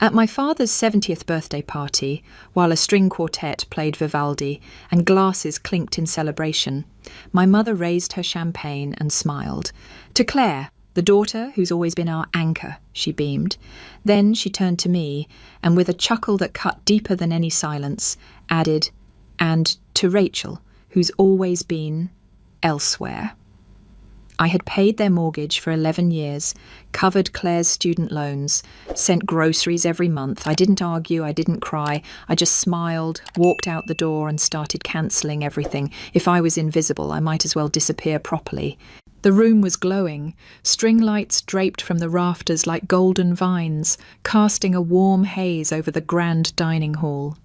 At my father's 70th birthday party, while a string quartet played Vivaldi and glasses clinked in celebration, my mother raised her champagne and smiled. "To Clare, the daughter who's always been our anchor," she beamed. Then she turned to me, and with a chuckle that cut deeper than any silence, added, "And to Rachel, who's always been elsewhere." I had paid their mortgage for 11 years, covered Claire's student loans, sent groceries every month. I didn't argue, I didn't cry. I just smiled, walked out the door and started cancelling everything. If I was invisible, I might as well disappear properly. The room was glowing, string lights draped from the rafters like golden vines, casting a warm haze over the grand dining hall.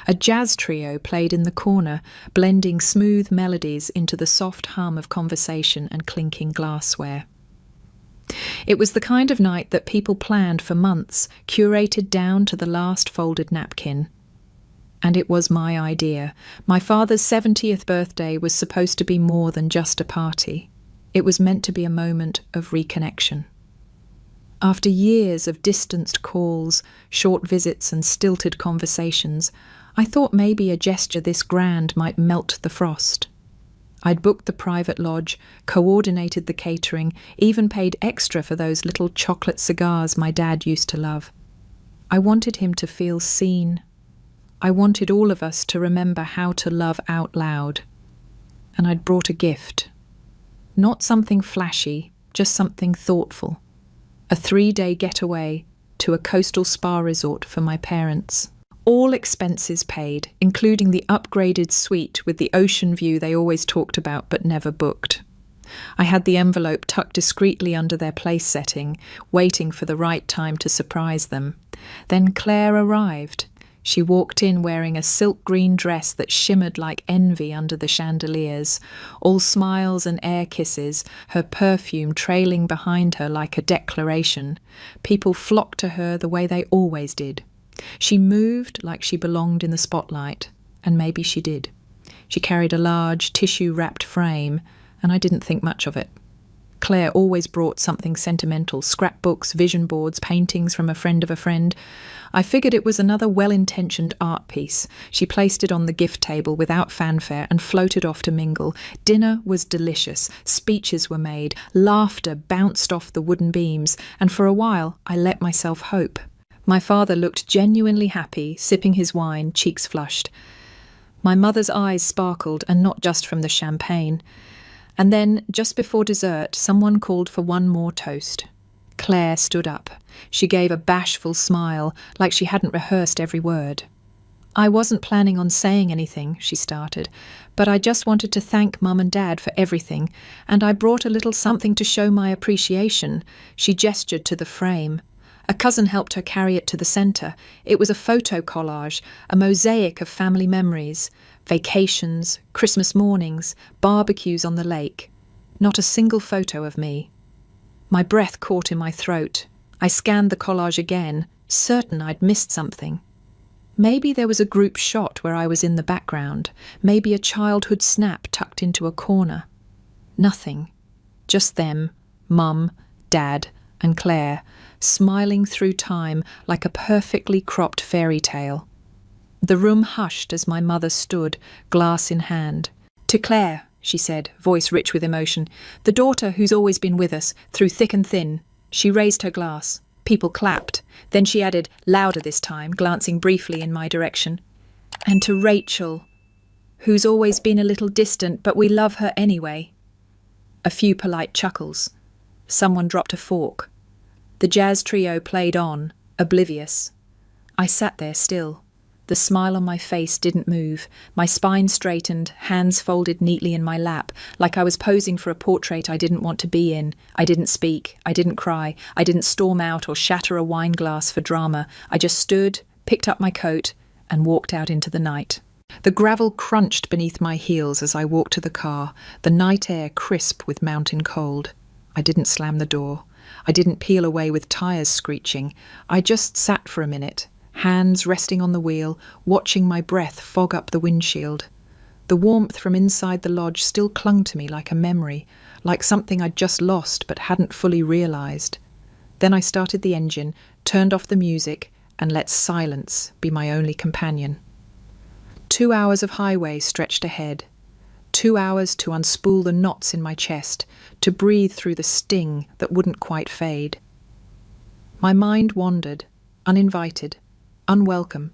A jazz trio played in the corner, blending smooth melodies into the soft hum of conversation and clinking glassware. It was the kind of night that people planned for months, curated down to the last folded napkin. And it was my idea. My father's 70th birthday was supposed to be more than just a party. It was meant to be a moment of reconnection. After years of distanced calls, short visits and stilted conversations, I thought maybe a gesture this grand might melt the frost. I'd booked the private lodge, coordinated the catering, even paid extra for those little chocolate cigars my dad used to love. I wanted him to feel seen. I wanted all of us to remember how to love out loud. And I'd brought a gift. Not something flashy, just something thoughtful. A 3-day getaway to a coastal spa resort for my parents. All expenses paid, including the upgraded suite with the ocean view they always talked about but never booked. I had the envelope tucked discreetly under their place setting, waiting for the right time to surprise them. Then Clare arrived. She walked in wearing a silk green dress that shimmered like envy under the chandeliers, all smiles and air kisses, her perfume trailing behind her like a declaration. People flocked to her the way they always did. She moved like she belonged in the spotlight, and maybe she did. She carried a large, tissue-wrapped frame, and I didn't think much of it. Clare always brought something sentimental, scrapbooks, vision boards, paintings from a friend of a friend. I figured it was another well-intentioned art piece. She placed it on the gift table without fanfare and floated off to mingle. Dinner was delicious, speeches were made, laughter bounced off the wooden beams, and for a while I let myself hope. My father looked genuinely happy, sipping his wine, cheeks flushed. My mother's eyes sparkled, and not just from the champagne. And then, just before dessert, someone called for one more toast. Clare stood up. She gave a bashful smile, like she hadn't rehearsed every word. "I wasn't planning on saying anything," she started, "but I just wanted to thank Mum and Dad for everything, and I brought a little something to show my appreciation." She gestured to the frame. A cousin helped her carry it to the centre. It was a photo collage, a mosaic of family memories, vacations, Christmas mornings, barbecues on the lake. Not a single photo of me. My breath caught in my throat. I scanned the collage again, certain I'd missed something. Maybe there was a group shot where I was in the background, maybe a childhood snap tucked into a corner. Nothing. Just them, Mum, Dad, and Clare, smiling through time like a perfectly cropped fairy tale. The room hushed as my mother stood, glass in hand. "To Clare," she said, voice rich with emotion, "the daughter who's always been with us, through thick and thin." She raised her glass. People clapped. Then she added, louder this time, glancing briefly in my direction, "And to Rachel, who's always been a little distant, but we love her anyway." A few polite chuckles. Someone dropped a fork. The jazz trio played on, oblivious. I sat there still. The smile on my face didn't move. My spine straightened, hands folded neatly in my lap, like I was posing for a portrait I didn't want to be in. I didn't speak. I didn't cry. I didn't storm out or shatter a wine glass for drama. I just stood, picked up my coat, and walked out into the night. The gravel crunched beneath my heels as I walked to the car, the night air crisp with mountain cold. I didn't slam the door. I didn't peel away with tyres screeching. I just sat for a minute, hands resting on the wheel, watching my breath fog up the windshield. The warmth from inside the lodge still clung to me like a memory, like something I'd just lost but hadn't fully realised. Then I started the engine, turned off the music, and let silence be my only companion. 2 hours of highway stretched ahead. 2 hours to unspool the knots in my chest, to breathe through the sting that wouldn't quite fade. My mind wandered, uninvited, unwelcome,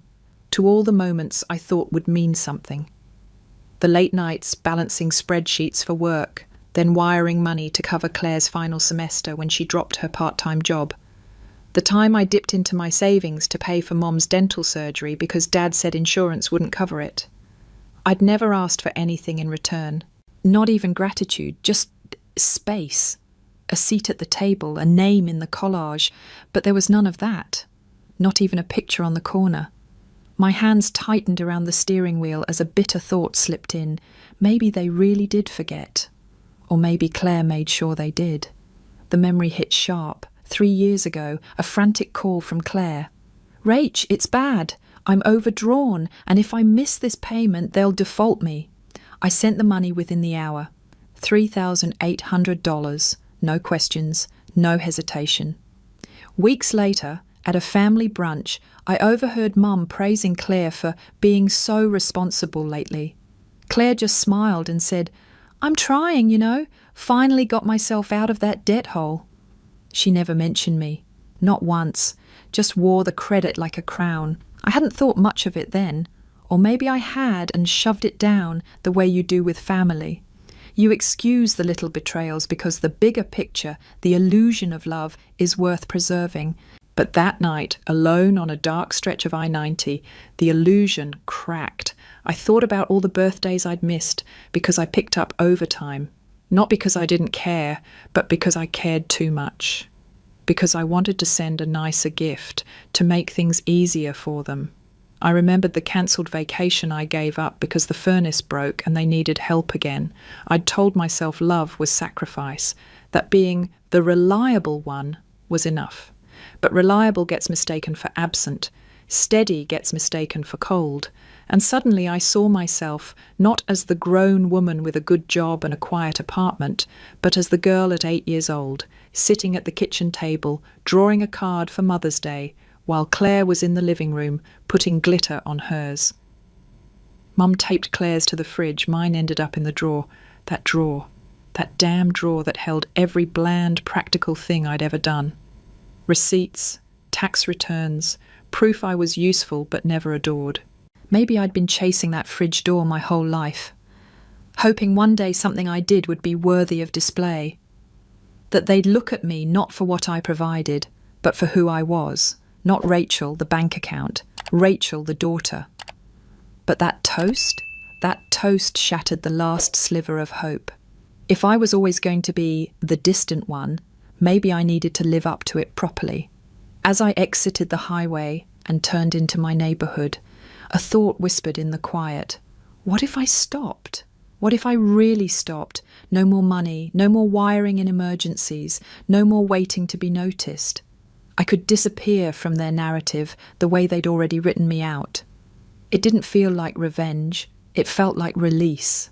to all the moments I thought would mean something. The late nights balancing spreadsheets for work, then wiring money to cover Claire's final semester when she dropped her part-time job. The time I dipped into my savings to pay for Mom's dental surgery because Dad said insurance wouldn't cover it. I'd never asked for anything in return. Not even gratitude, just space. A seat at the table, a name in the collage, but there was none of that. Not even a picture on the corner. My hands tightened around the steering wheel as a bitter thought slipped in. Maybe they really did forget. Or maybe Claire made sure they did. The memory hit sharp. 3 years ago, a frantic call from Claire. "Rach, it's bad. I'm overdrawn, and if I miss this payment, they'll default me." I sent the money within the hour. $3,800. No questions, no hesitation. Weeks later, at a family brunch, I overheard Mum praising Claire for being so responsible lately. Claire just smiled and said, "I'm trying, finally got myself out of that debt hole." She never mentioned me, not once, just wore the credit like a crown. I hadn't thought much of it then, or maybe I had and shoved it down the way you do with family. You excuse the little betrayals because the bigger picture, the illusion of love, is worth preserving. But that night, alone on a dark stretch of I-90, the illusion cracked. I thought about all the birthdays I'd missed because I picked up overtime. Not because I didn't care, but because I cared too much. Because I wanted to send a nicer gift, to make things easier for them. I remembered the cancelled vacation I gave up because the furnace broke and they needed help again. I'd told myself love was sacrifice, that being the reliable one was enough. But reliable gets mistaken for absent. Steady gets mistaken for cold. And suddenly I saw myself not as the grown woman with a good job and a quiet apartment, but as the girl at 8 years old, sitting at the kitchen table, drawing a card for Mother's Day, while Claire was in the living room, putting glitter on hers. Mum taped Claire's to the fridge. Mine ended up in the drawer. That damn drawer that held every bland, practical thing I'd ever done. Receipts, tax returns, proof I was useful but never adored. Maybe I'd been chasing that fridge door my whole life, hoping one day something I did would be worthy of display. That they'd look at me not for what I provided, but for who I was. Not Rachel, the bank account. Rachel, the daughter. But that toast shattered the last sliver of hope. If I was always going to be the distant one, maybe I needed to live up to it properly. As I exited the highway and turned into my neighbourhood, a thought whispered in the quiet. What if I stopped? What if I really stopped? No more money, no more wiring in emergencies, no more waiting to be noticed. I could disappear from their narrative the way they'd already written me out. It didn't feel like revenge. It felt like release.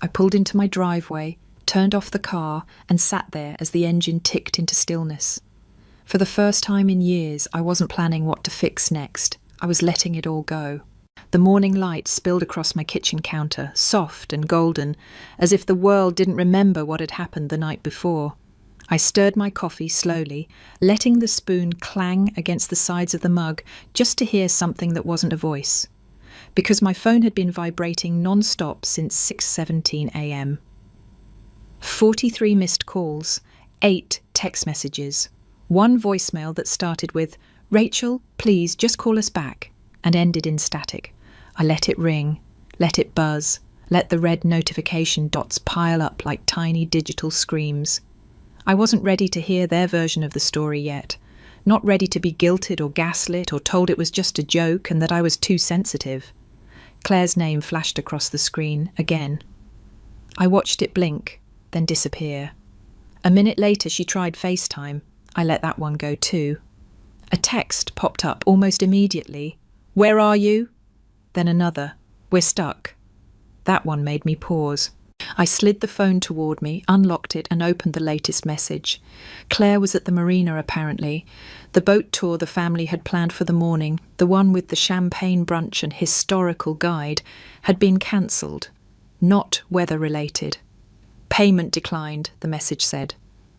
I pulled into my driveway, turned off the car, and sat there as the engine ticked into stillness. For the first time in years, I wasn't planning what to fix next. I was letting it all go. The morning light spilled across my kitchen counter, soft and golden, as if the world didn't remember what had happened the night before. I stirred my coffee slowly, letting the spoon clang against the sides of the mug just to hear something that wasn't a voice. Because my phone had been vibrating non-stop since 6:17 a.m. 43 missed calls, 8 text messages, 1 voicemail that started with, "Rachel, please just call us back," and ended in static. I let it ring, let it buzz, let the red notification dots pile up like tiny digital screams. I wasn't ready to hear their version of the story yet, not ready to be guilted or gaslit or told it was just a joke and that I was too sensitive. Claire's name flashed across the screen again. I watched it blink, then disappear. A minute later she tried FaceTime. I let that one go too. A text popped up almost immediately. "Where are you?" Then another. "We're stuck." That one made me pause. I slid the phone toward me, unlocked it, and opened the latest message. Claire was at the marina, apparently. The boat tour the family had planned for the morning, the one with the champagne brunch and historical guide, had been cancelled. Not weather-related. Payment declined, the message said.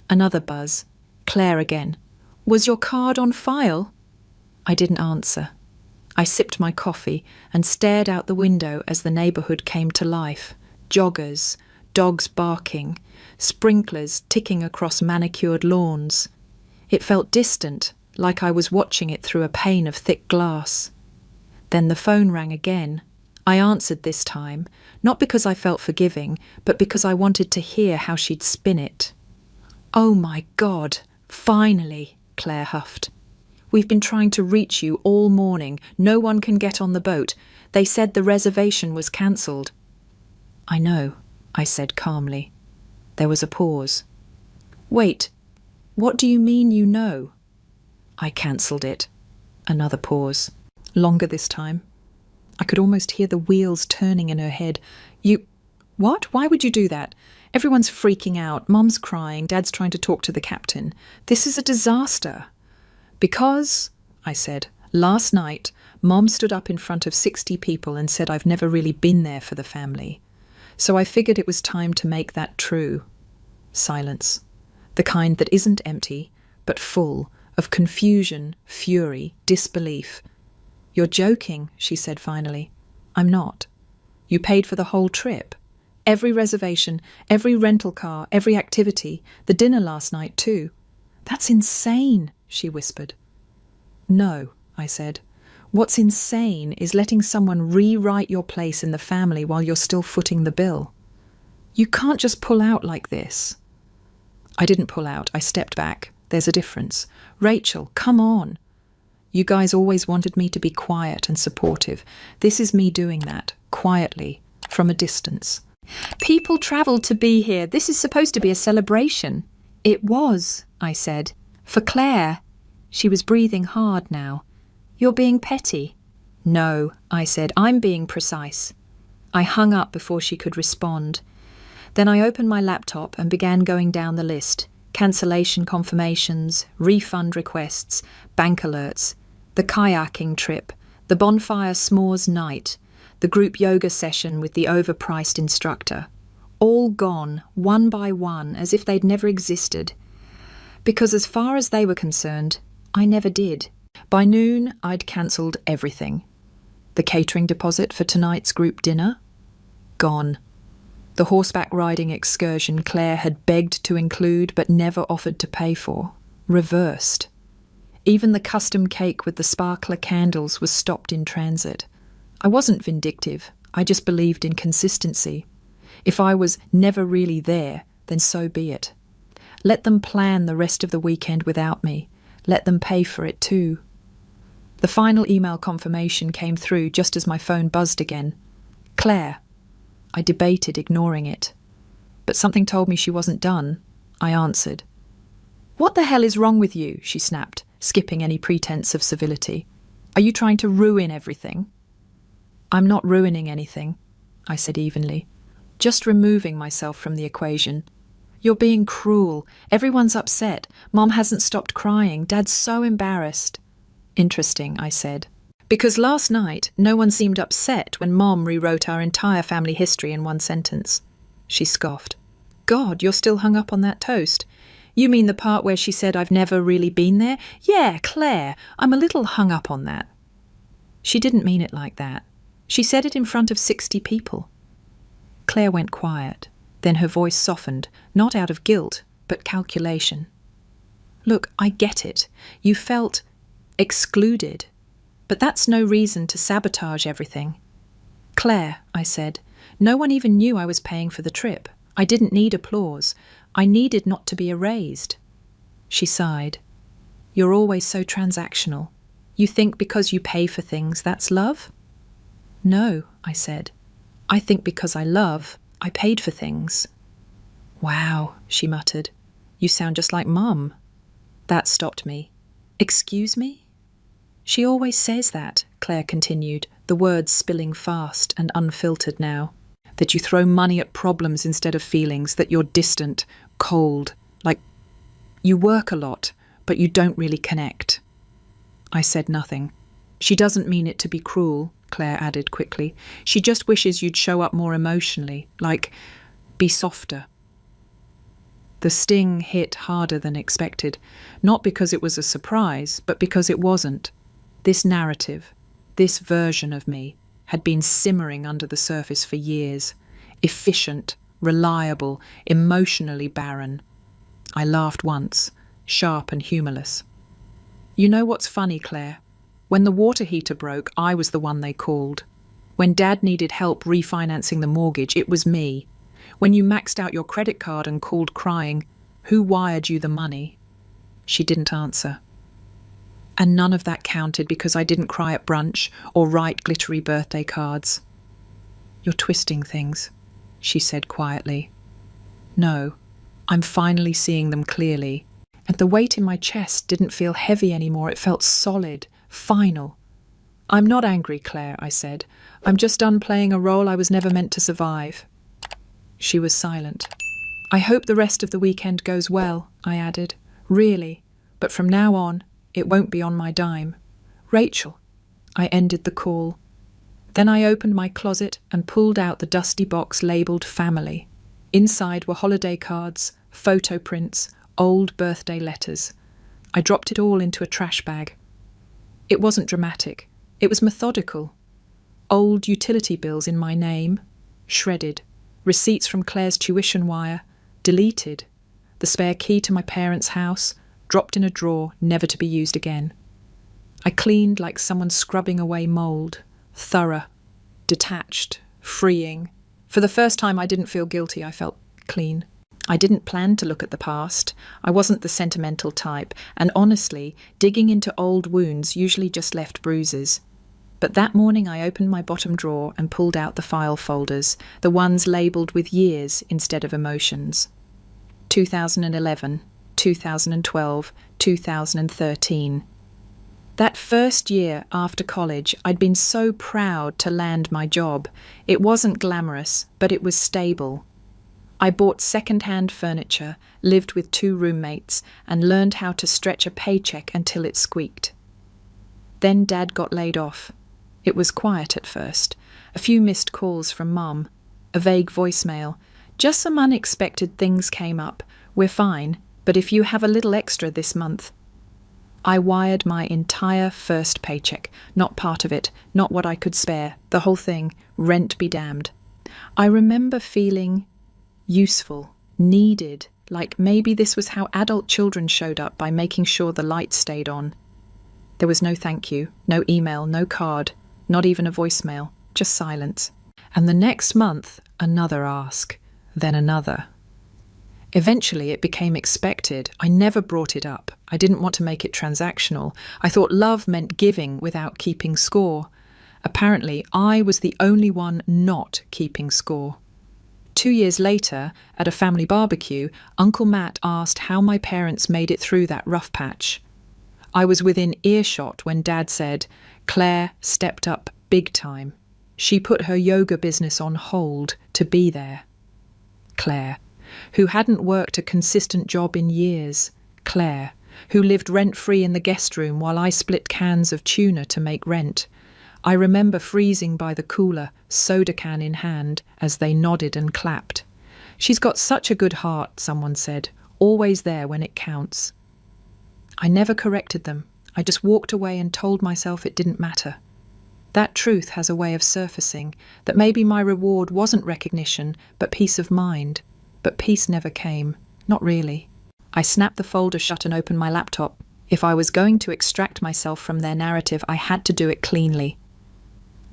Another buzz. Claire again. Was your card on file? I didn't answer. I sipped my coffee and stared out the window as the neighbourhood came to life. Joggers, dogs barking, sprinklers ticking across manicured lawns. It felt distant, like I was watching it through a pane of thick glass. Then the phone rang again. I answered this time, not because I felt forgiving, but because I wanted to hear how she'd spin it. "Oh my God, finally," Claire huffed. "We've been trying to reach you all morning. No one can get on the boat. They said the reservation was cancelled." "I know," I said calmly. There was a pause. "Wait, what do you mean you know?" "I cancelled it." Another pause. Longer this time. I could almost hear the wheels turning in her head. "You... what? Why would you do that? Everyone's freaking out. Mum's crying. Dad's trying to talk to the captain. This is a disaster." "Because," I said, "last night, Mom stood up in front of 60 people and said I've never really been there for the family. So I figured it was time to make that true." Silence. The kind that isn't empty, but full of confusion, fury, disbelief. "You're joking," she said finally. "I'm not. You paid for the whole trip. Every reservation, every rental car, every activity, the dinner last night too." "That's insane," she whispered. "No," I said. "What's insane is letting someone rewrite your place in the family while you're still footing the bill. You can't just pull out like this." I didn't pull out. I stepped back. There's a difference. "Rachel, come on. You guys always wanted me to be quiet and supportive. This is me doing that, quietly, from a distance." "People travelled to be here. This is supposed to be a celebration." "It was," I said. "For Claire." She was breathing hard now. "You're being petty." "No," I said. "I'm being precise." I hung up before she could respond. Then I opened my laptop and began going down the list. Cancellation confirmations, refund requests, bank alerts, the kayaking trip, the bonfire s'mores night, the group yoga session with the overpriced instructor. All gone, one by one, as if they'd never existed. Because as far as they were concerned, I never did. By noon, I'd cancelled everything. The catering deposit for tonight's group dinner? Gone. The horseback riding excursion Claire had begged to include but never offered to pay for? Reversed. Even the custom cake with the sparkler candles was stopped in transit. I wasn't vindictive. I just believed in consistency. If I was never really there, then so be it. Let them plan the rest of the weekend without me. Let them pay for it too. The final email confirmation came through just as my phone buzzed again. "Claire." I debated ignoring it. But something told me she wasn't done. I answered. "What the hell is wrong with you?" she snapped, skipping any pretense of civility. "Are you trying to ruin everything?" "I'm not ruining anything," I said evenly. "Just removing myself from the equation. You're being cruel. Everyone's upset. Mom hasn't stopped crying. Dad's so embarrassed." "Interesting," I said. "Because last night, no one seemed upset when Mom rewrote our entire family history in one sentence." She scoffed. "God, you're still hung up on that toast. You mean the part where she said I've never really been there? Yeah, Claire, I'm a little hung up on that." She didn't mean it like that. She said it in front of 60 people. Claire went quiet. Then her voice softened, not out of guilt, but calculation. "Look, I get it. You felt excluded. But that's no reason to sabotage everything." "Claire," I said, "no one even knew I was paying for the trip. I didn't need applause. I needed not to be erased." She sighed. "You're always so transactional. You think because you pay for things, that's love?" "No," I said. "I think because I love, I paid for things." "Wow," she muttered. "You sound just like Mum." That stopped me. "Excuse me?" "She always says that," Claire continued, the words spilling fast and unfiltered now. that you throw money at problems instead of feelings, that you're distant, cold, like you work a lot, but you don't really connect. I said nothing. She doesn't mean it to be cruel, Claire added quickly. She just wishes you'd show up more emotionally, like, be softer. The sting hit harder than expected, not because it was a surprise, but because it wasn't. This narrative, this version of me, had been simmering under the surface for years. Efficient, reliable, emotionally barren. I laughed once, sharp and humorless. You know what's funny, Claire? When the water heater broke, I was the one they called. When Dad needed help refinancing the mortgage, it was me. When you maxed out your credit card and called crying, who wired you the money? She didn't answer. And none of that counted because I didn't cry at brunch or write glittery birthday cards. You're twisting things, she said quietly. No, I'm finally seeing them clearly. And the weight in my chest didn't feel heavy anymore. It felt solid, final. I'm not angry, Claire, I said. I'm just done playing a role I was never meant to survive. She was silent. I hope the rest of the weekend goes well, I added. Really, but from now on, it won't be on my dime. Rachel. I ended the call. Then I opened my closet and pulled out the dusty box labelled family. Inside were holiday cards, photo prints, old birthday letters. I dropped it all into a trash bag. It wasn't dramatic. It was methodical. Old utility bills in my name, shredded. Receipts from Claire's tuition wire, deleted. The spare key to my parents' house, dropped in a drawer, never to be used again. I cleaned like someone scrubbing away mould, thorough, detached, freeing. For the first time I didn't feel guilty, I felt clean. I didn't plan to look at the past. I wasn't the sentimental type, and honestly, digging into old wounds usually just left bruises. But that morning I opened my bottom drawer and pulled out the file folders, the ones labelled with years instead of emotions. 2011, 2012, 2013. That first year after college, I'd been so proud to land my job. It wasn't glamorous, but it was stable. I bought second-hand furniture, lived with 2 roommates, and learned how to stretch a paycheck until it squeaked. Then Dad got laid off. It was quiet at first. A few missed calls from Mum. A vague voicemail. Just some unexpected things came up. We're fine, but if you have a little extra this month. I wired my entire first paycheck. Not part of it, not what I could spare. The whole thing, rent be damned. I remember feeling useful, needed, like maybe this was how adult children showed up, by making sure the lights stayed on. There was no thank you, no email, no card, not even a voicemail, just silence. And the next month, another ask, then another. Eventually it became expected. I never brought it up. I didn't want to make it transactional. I thought love meant giving without keeping score. Apparently, I was the only one not keeping score. 2 years later, at a family barbecue, Uncle Matt asked how my parents made it through that rough patch. I was within earshot when Dad said, Claire stepped up big time. She put her yoga business on hold to be there. Claire, who hadn't worked a consistent job in years. Claire, who lived rent-free in the guest room while I split cans of tuna to make rent. I remember freezing by the cooler, soda can in hand, as they nodded and clapped. She's got such a good heart, someone said, always there when it counts. I never corrected them. I just walked away and told myself it didn't matter. That truth has a way of surfacing, that maybe my reward wasn't recognition, but peace of mind. But peace never came. Not really. I snapped the folder shut and opened my laptop. If I was going to extract myself from their narrative, I had to do it cleanly.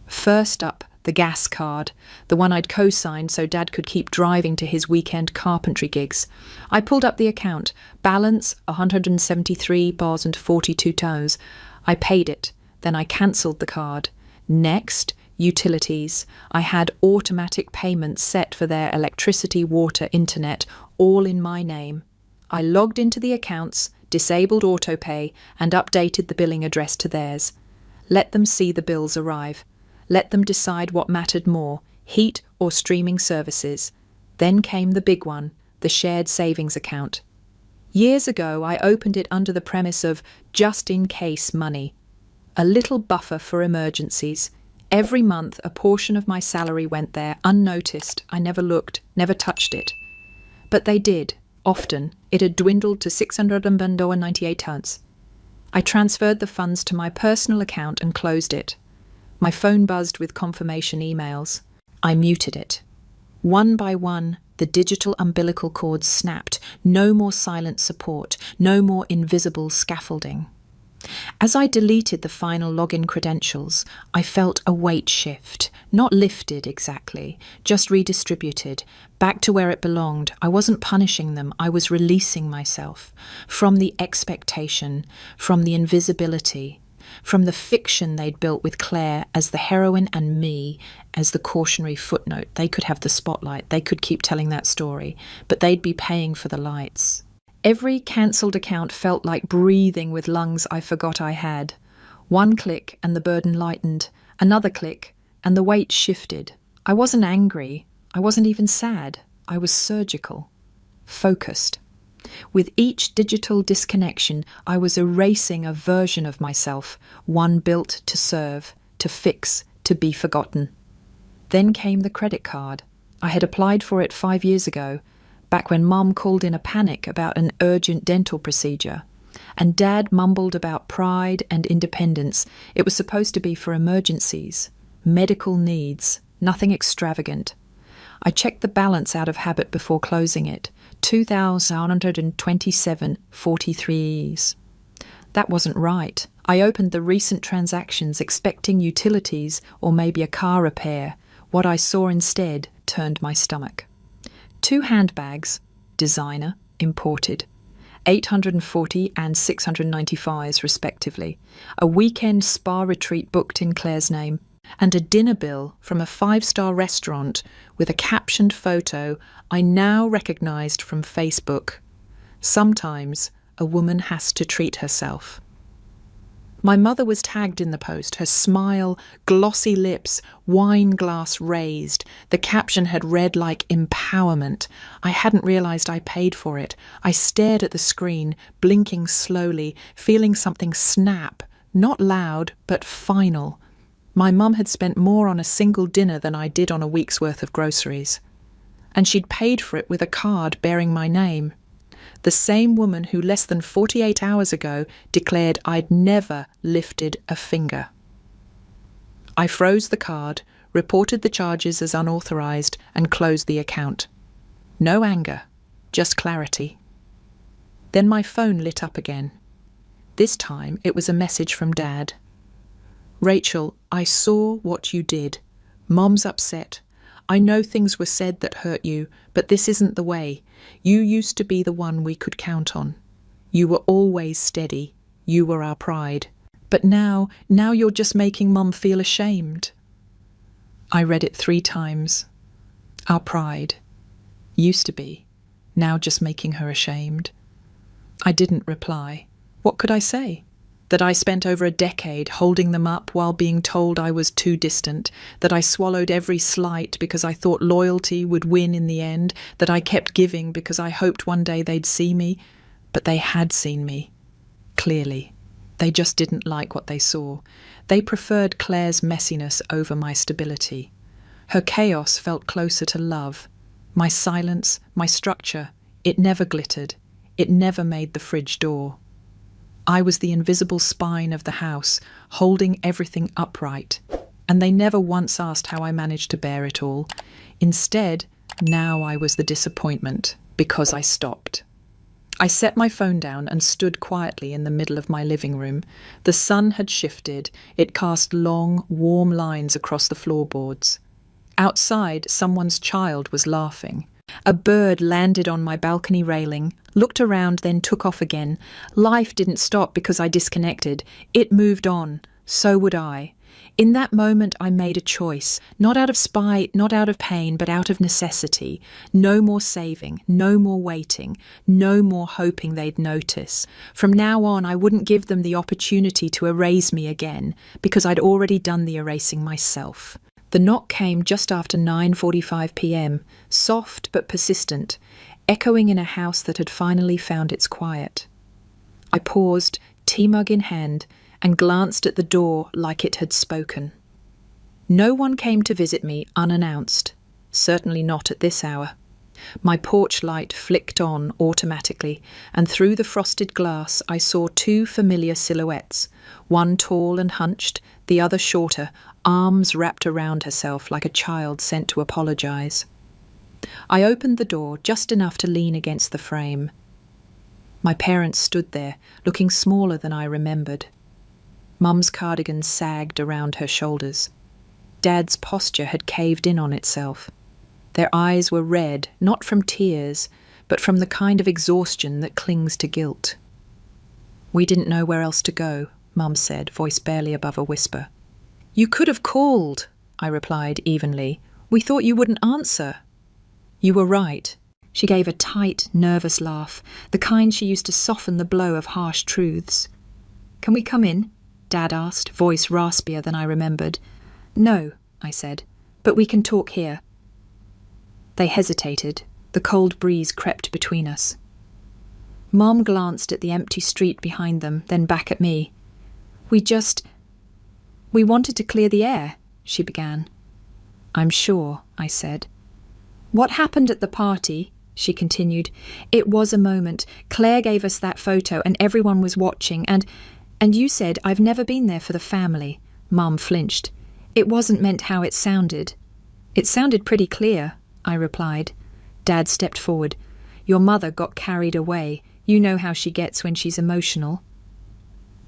First up, the gas card, the one I'd co-signed so Dad could keep driving to his weekend carpentry gigs. I pulled up the account. Balance, 173 bars and 42 toes. I paid it. Then I cancelled the card. Next, utilities. I had automatic payments set for their electricity, water, internet, all in my name. I logged into the accounts, disabled autopay, and updated the billing address to theirs. Let them see the bills arrive. Let them decide what mattered more, heat or streaming services. Then came the big one, the shared savings account. Years ago, I opened it under the premise of just-in-case money. A little buffer for emergencies. Every month, a portion of my salary went there, unnoticed. I never looked, never touched it. But they did, often. It had dwindled to $698. I transferred the funds to my personal account and closed it. My phone buzzed with confirmation emails. I muted it. One by one, the digital umbilical cords snapped. No more silent support, no more invisible scaffolding. As I deleted the final login credentials, I felt a weight shift. Not lifted exactly, just redistributed, back to where it belonged. I wasn't punishing them, I was releasing myself. From the expectation, from the invisibility, from the fiction they'd built with Clare as the heroine and me as the cautionary footnote. They could have the spotlight, they could keep telling that story, but they'd be paying for the lights. Every cancelled account felt like breathing with lungs I forgot I had. One click and the burden lightened, another click and the weight shifted. I wasn't angry, I wasn't even sad, I was surgical, focused. With each digital disconnection, I was erasing a version of myself, one built to serve, to fix, to be forgotten. Then came the credit card. I had applied for it 5 years ago, back when Mum called in a panic about an urgent dental procedure, and Dad mumbled about pride and independence. It was supposed to be for emergencies, medical needs, nothing extravagant. I checked the balance out of habit before closing it. 2,127.43. That wasn't right. I opened the recent transactions expecting utilities or maybe a car repair. What I saw instead turned my stomach. 2 handbags, designer, imported, 840 and 695 respectively, a weekend spa retreat booked in Clare's name, and a dinner bill from a 5-star restaurant with a captioned photo I now recognised from Facebook. Sometimes a woman has to treat herself. My mother was tagged in the post, her smile, glossy lips, wine glass raised. The caption had read like empowerment. I hadn't realised I paid for it. I stared at the screen, blinking slowly, feeling something snap, not loud, but final. My mum had spent more on a single dinner than I did on a week's worth of groceries. And she'd paid for it with a card bearing my name. The same woman who less than 48 hours ago declared I'd never lifted a finger. I froze the card, reported the charges as unauthorised, and closed the account. No anger, just clarity. Then my phone lit up again. This time it was a message from Dad. "Rachel, I saw what you did. Mom's upset. I know things were said that hurt you, but this isn't the way. You used to be the one we could count on. You were always steady. You were our pride. But now you're just making Mum feel ashamed." I read it 3 times. Our pride. Used to be. Now just making her ashamed. I didn't reply. What could I say? That I spent over a decade holding them up while being told I was too distant, that I swallowed every slight because I thought loyalty would win in the end, that I kept giving because I hoped one day they'd see me. But they had seen me. Clearly. They just didn't like what they saw. They preferred Clare's messiness over my stability. Her chaos felt closer to love. My silence, my structure, it never glittered. It never made the fridge door. I was the invisible spine of the house, holding everything upright, and they never once asked how I managed to bear it all. Instead, now I was the disappointment, because I stopped. I set my phone down and stood quietly in the middle of my living room. The sun had shifted. It cast long, warm lines across the floorboards. Outside, someone's child was laughing. A bird landed on my balcony railing, looked around, then took off again. Life didn't stop because I disconnected. It moved on. So would I. In that moment, I made a choice, not out of spite, not out of pain, but out of necessity. No more saving, no more waiting, no more hoping they'd notice. From now on, I wouldn't give them the opportunity to erase me again, because I'd already done the erasing myself. The knock came just after 9:45 p.m, soft but persistent, echoing in a house that had finally found its quiet. I paused, tea mug in hand, and glanced at the door like it had spoken. No one came to visit me unannounced, certainly not at this hour. My porch light flicked on automatically, and through the frosted glass I saw two familiar silhouettes, one tall and hunched, the other shorter, arms wrapped around herself like a child sent to apologize. I opened the door just enough to lean against the frame. My parents stood there, looking smaller than I remembered. Mum's cardigan sagged around her shoulders. Dad's posture had caved in on itself. Their eyes were red, not from tears, but from the kind of exhaustion that clings to guilt. "We didn't know where else to go," Mum said, voice barely above a whisper. "You could have called," I replied evenly. "We thought you wouldn't answer." "You were right." She gave a tight, nervous laugh, the kind she used to soften the blow of harsh truths. "Can we come in?" Dad asked, voice raspier than I remembered. "No," I said, "but we can talk here." They hesitated. The cold breeze crept between us. Mom glanced at the empty street behind them, then back at me. We wanted to clear the air," she began. "I'm sure," I said. "What happened at the party?" she continued. "It was a moment. Claire gave us that photo and everyone was watching and you said, 'I've never been there for the family.'" Mum flinched. "It wasn't meant how it sounded." "It sounded pretty clear," I replied. Dad stepped forward. "Your mother got carried away. You know how she gets when she's emotional."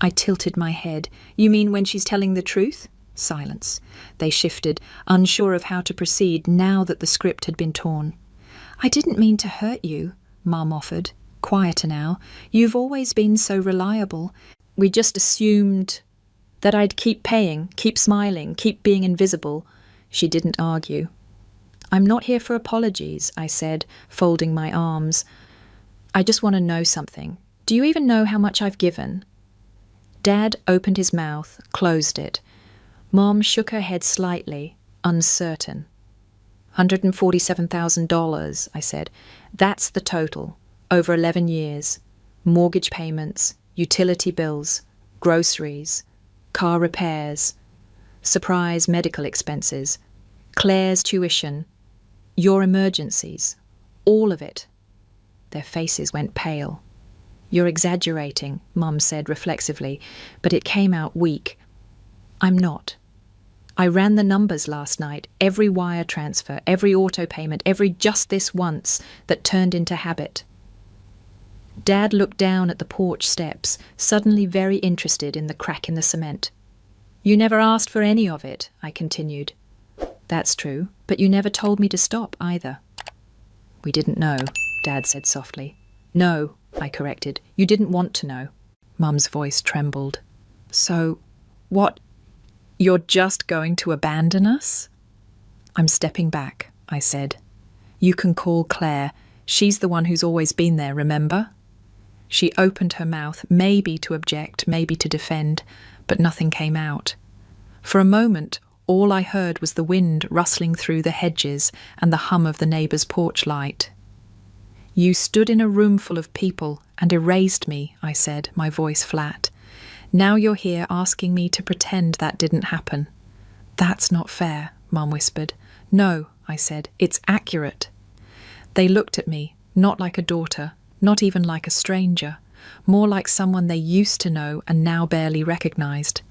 I tilted my head. "You mean when she's telling the truth?" Silence. They shifted, unsure of how to proceed now that the script had been torn. "I didn't mean to hurt you," Mum offered, quieter now. "You've always been so reliable. We just assumed that I'd keep paying, keep smiling, keep being invisible." She didn't argue. "I'm not here for apologies," I said, folding my arms. "I just want to know something. Do you even know how much I've given?" Dad opened his mouth, closed it. Mom shook her head slightly, uncertain. $147,000, I said. "That's the total, over 11 years. Mortgage payments, utility bills, groceries, car repairs, surprise medical expenses, Claire's tuition, your emergencies, all of it." Their faces went pale. "You're exaggerating," Mum said reflexively, but it came out weak. "I'm not. I ran the numbers last night, every wire transfer, every auto payment, every just this once that turned into habit." Dad looked down at the porch steps, suddenly very interested in the crack in the cement. "You never asked for any of it," I continued. "That's true, but you never told me to stop either." "We didn't know," Dad said softly. "No," I corrected. "You didn't want to know." Mum's voice trembled. "So, what? You're just going to abandon us?" "I'm stepping back," I said. "You can call Claire. She's the one who's always been there, remember?" She opened her mouth, maybe to object, maybe to defend, but nothing came out. For a moment, all I heard was the wind rustling through the hedges and the hum of the neighbour's porch light. "You stood in a room full of people and erased me," I said, my voice flat. "Now you're here asking me to pretend that didn't happen." "That's not fair," Mum whispered. "No," I said, "it's accurate." They looked at me, not like a daughter, not even like a stranger, more like someone they used to know and now barely recognised.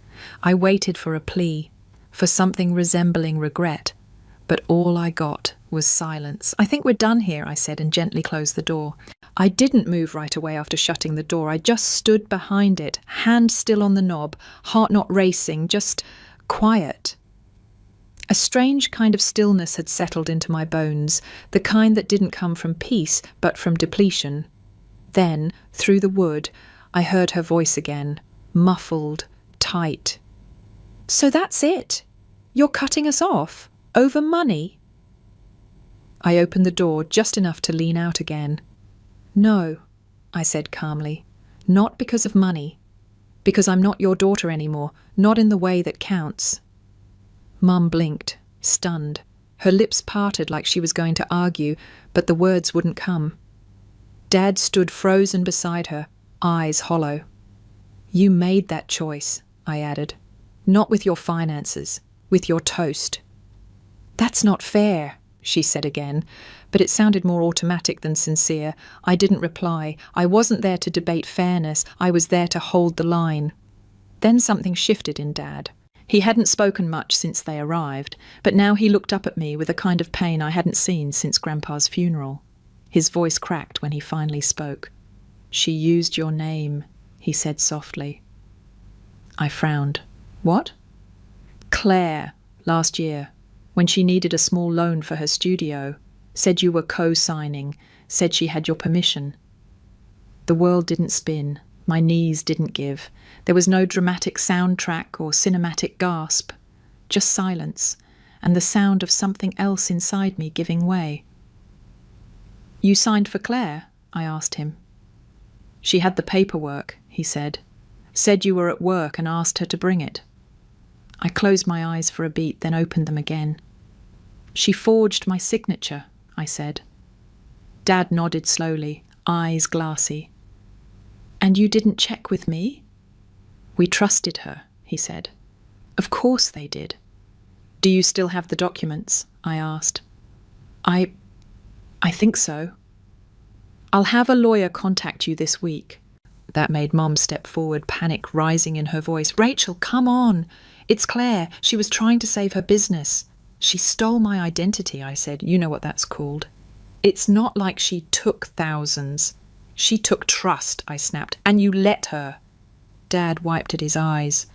I waited for a plea, for something resembling regret, but all I got was silence. "I think we're done here," I said, and gently closed the door. I didn't move right away after shutting the door. I just stood behind it, hand still on the knob, heart not racing, just quiet. A strange kind of stillness had settled into my bones, the kind that didn't come from peace, but from depletion. Then, through the wood, I heard her voice again, muffled, tight. "So that's it? You're cutting us off? Over money?" I opened the door just enough to lean out again. "No," I said calmly, "not because of money. Because I'm not your daughter anymore, not in the way that counts." Mum blinked, stunned. Her lips parted like she was going to argue, but the words wouldn't come. Dad stood frozen beside her, eyes hollow. "You made that choice," I added. "Not with your finances, with your toast." "That's not fair," she said again, but it sounded more automatic than sincere. I didn't reply. I wasn't there to debate fairness. I was there to hold the line. Then something shifted in Dad. He hadn't spoken much since they arrived, but now he looked up at me with a kind of pain I hadn't seen since Grandpa's funeral. His voice cracked when he finally spoke. "She used your name," he said softly. I frowned. "What?" "Clare, last year, when she needed a small loan for her studio, said you were co-signing, said she had your permission." The world didn't spin. My knees didn't give. There was no dramatic soundtrack or cinematic gasp. Just silence, and the sound of something else inside me giving way. "You signed for Clare?" I asked him. "She had the paperwork," he said. "Said you were at work and asked her to bring it." I closed my eyes for a beat, then opened them again. "She forged my signature," I said. Dad nodded slowly, eyes glassy. "And you didn't check with me?" "We trusted her," he said. "Of course they did." "Do you still have the documents?" I asked. I think so." "I'll have a lawyer contact you this week." That made Mom step forward, panic rising in her voice. "Rachel, come on. It's Claire. She was trying to save her business." "She stole my identity," I said. "You know what that's called." "It's not like she took thousands. She took trust," I snapped. "And you let her." Dad wiped at his eyes.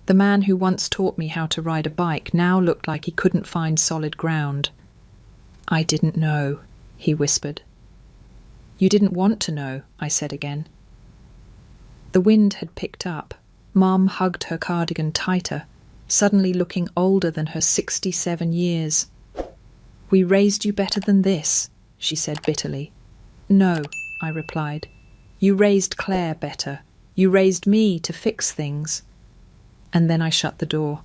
The man who once taught me how to ride a bike now looked like he couldn't find solid ground. "I didn't know," he whispered. "You didn't want to know," I said again. The wind had picked up. Mom hugged her cardigan tighter, suddenly looking older than her 67 years. "We raised you better than this," she said bitterly. "No," I replied. "You raised Claire better. You raised me to fix things." And then I shut the door.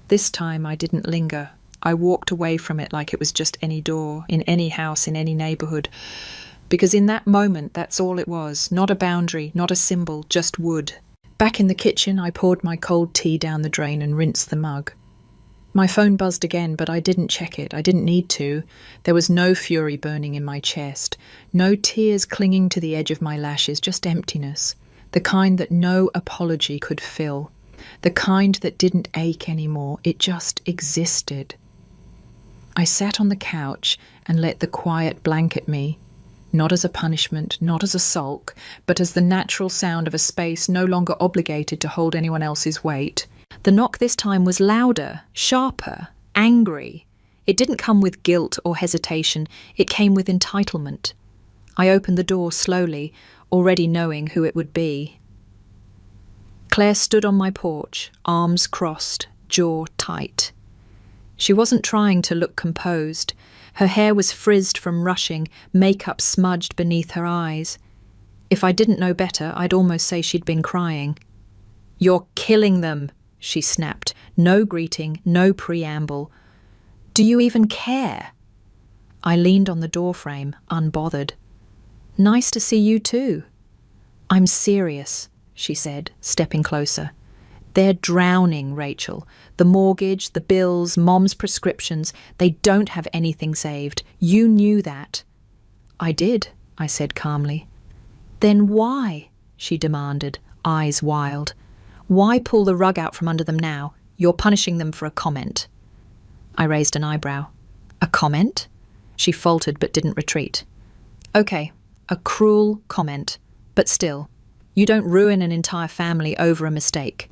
This time I didn't linger. I walked away from it like it was just any door, in any house, in any neighborhood. Because in that moment, that's all it was. Not a boundary, not a symbol, just wood. Back in the kitchen, I poured my cold tea down the drain and rinsed the mug. My phone buzzed again, but I didn't check it. I didn't need to. There was no fury burning in my chest. No tears clinging to the edge of my lashes, just emptiness. The kind that no apology could fill. The kind that didn't ache anymore. It just existed. I sat on the couch and let the quiet blanket me. Not as a punishment, not as a sulk, but as the natural sound of a space no longer obligated to hold anyone else's weight. The knock this time was louder, sharper, angry. It didn't come with guilt or hesitation. It came with entitlement. I opened the door slowly, already knowing who it would be. Claire stood on my porch, arms crossed, jaw tight. She wasn't trying to look composed. Her hair was frizzed from rushing, makeup smudged beneath her eyes. If I didn't know better, I'd almost say she'd been crying. "You're killing them," she snapped. No greeting, no preamble. "Do you even care?" I leaned on the doorframe, unbothered. "Nice to see you too." "I'm serious," she said, stepping closer. "They're drowning, Rachel. The mortgage, the bills, Mom's prescriptions, they don't have anything saved. You knew that." "I did," I said calmly. "Then why?" she demanded, eyes wild. "Why pull the rug out from under them now? You're punishing them for a comment." I raised an eyebrow. "A comment?" She faltered but didn't retreat. "Okay, a cruel comment. But still, you don't ruin an entire family over a mistake."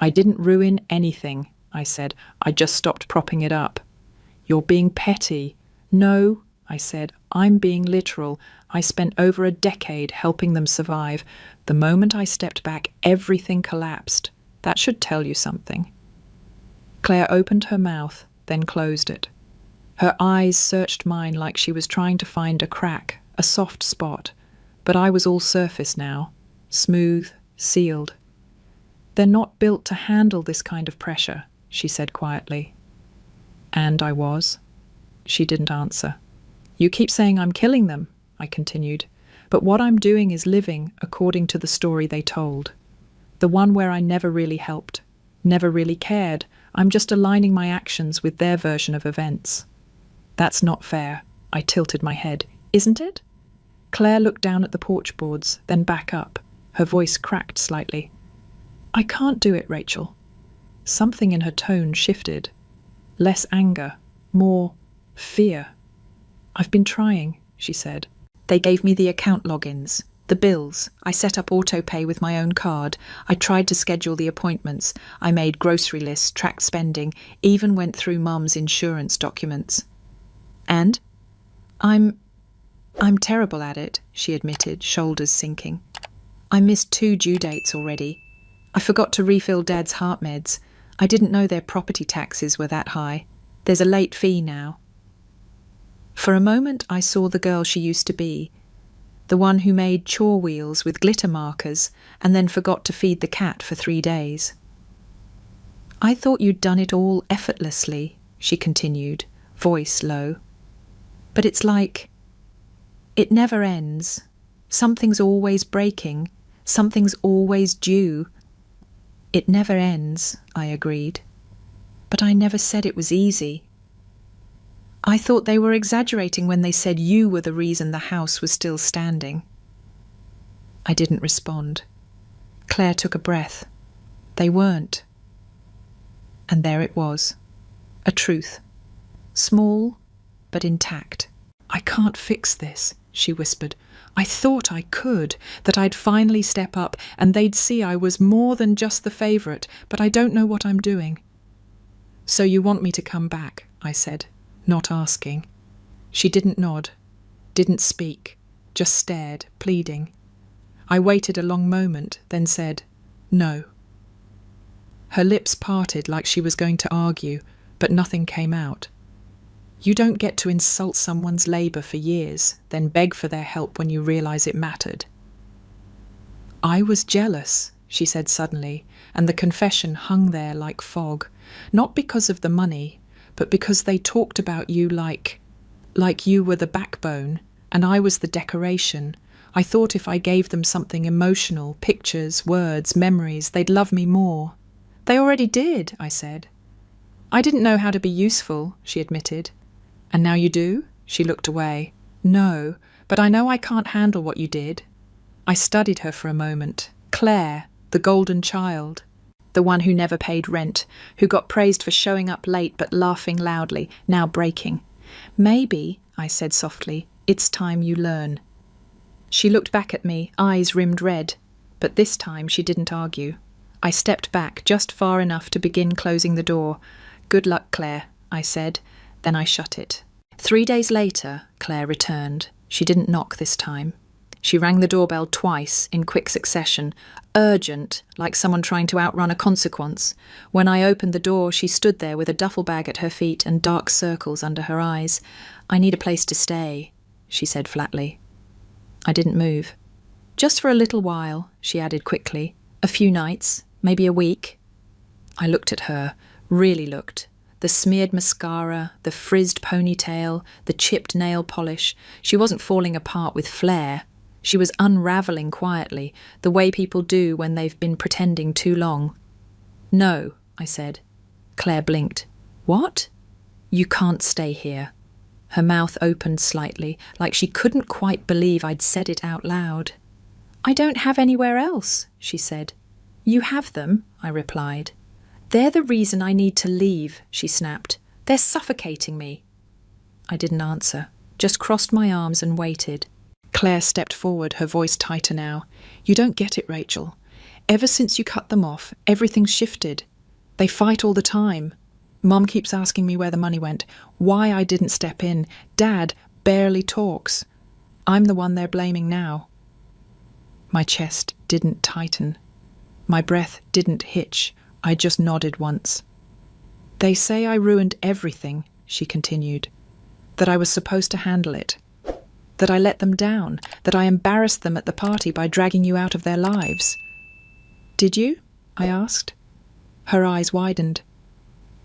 "I didn't ruin anything," I said. "I just stopped propping it up." "You're being petty." "No," I said. "I'm being literal. I spent over a decade helping them survive. The moment I stepped back, everything collapsed. That should tell you something." Claire opened her mouth, then closed it. Her eyes searched mine like she was trying to find a crack, a soft spot. But I was all surface now, smooth, sealed. "They're not built to handle this kind of pressure," she said quietly. And I was. She didn't answer. You keep saying I'm killing them, I continued, but what I'm doing is living according to the story they told. The one where I never really helped, never really cared. I'm just aligning my actions with their version of events. That's not fair. I tilted my head. Isn't it? Claire looked down at the porch boards, then back up. Her voice cracked slightly. I can't do it, Rachel. Something in her tone shifted. Less anger, more fear. I've been trying, she said. They gave me the account logins, the bills. I set up autopay with my own card. I tried to schedule the appointments. I made grocery lists, tracked spending, even went through Mum's insurance documents. And? I'm terrible at it, she admitted, shoulders sinking. I missed 2 due dates already. I forgot to refill Dad's heart meds. I didn't know their property taxes were that high. There's a late fee now. For a moment I saw the girl she used to be, the one who made chore wheels with glitter markers and then forgot to feed the cat for 3 days. I thought you'd done it all effortlessly, she continued, voice low. But it's like, it never ends. Something's always breaking. Something's always due. It never ends, I agreed. But I never said it was easy. I thought they were exaggerating when they said you were the reason the house was still standing. I didn't respond. Claire took a breath. They weren't. And there it was. A truth. Small, but intact. I can't fix this, she whispered. I thought I could, that I'd finally step up and they'd see I was more than just the favourite, but I don't know what I'm doing. So you want me to come back, I said, not asking. She didn't nod, didn't speak, just stared, pleading. I waited a long moment, then said, no. Her lips parted like she was going to argue, but nothing came out. You don't get to insult someone's labour for years, then beg for their help when you realise it mattered. I was jealous, she said suddenly, and the confession hung there like fog, not because of the money, but because they talked about you like you were the backbone, and I was the decoration. I thought if I gave them something emotional, pictures, words, memories, they'd love me more. They already did, I said. I didn't know how to be useful, she admitted. And now you do? She looked away. No, but I know I can't handle what you did. I studied her for a moment. Clare, the golden child. The one who never paid rent, who got praised for showing up late but laughing loudly, now breaking. Maybe, I said softly, it's time you learn. She looked back at me, eyes rimmed red, but this time she didn't argue. I stepped back just far enough to begin closing the door. Good luck, Claire, I said. Then I shut it. 3 days later, Claire returned. She didn't knock this time. She rang the doorbell twice in quick succession, urgent, like someone trying to outrun a consequence. When I opened the door, she stood there with a duffel bag at her feet and dark circles under her eyes. I need a place to stay, she said flatly. I didn't move. Just for a little while, she added quickly. A few nights, maybe a week. I looked at her, really looked. The smeared mascara, the frizzed ponytail, the chipped nail polish. She wasn't falling apart with flair. She was unraveling quietly, the way people do when they've been pretending too long. No, I said. Claire blinked. What? You can't stay here. Her mouth opened slightly, like she couldn't quite believe I'd said it out loud. I don't have anywhere else, she said. You have them, I replied. They're the reason I need to leave, she snapped. They're suffocating me. I didn't answer, just crossed my arms and waited. Claire stepped forward, her voice tighter now. You don't get it, Rachel. Ever since you cut them off, everything's shifted. They fight all the time. Mum keeps asking me where the money went, why I didn't step in. Dad barely talks. I'm the one they're blaming now. My chest didn't tighten. My breath didn't hitch. I just nodded once. They say I ruined everything, she continued. That I was supposed to handle it. That I let them down. That I embarrassed them at the party by dragging you out of their lives. Did you? I asked. Her eyes widened.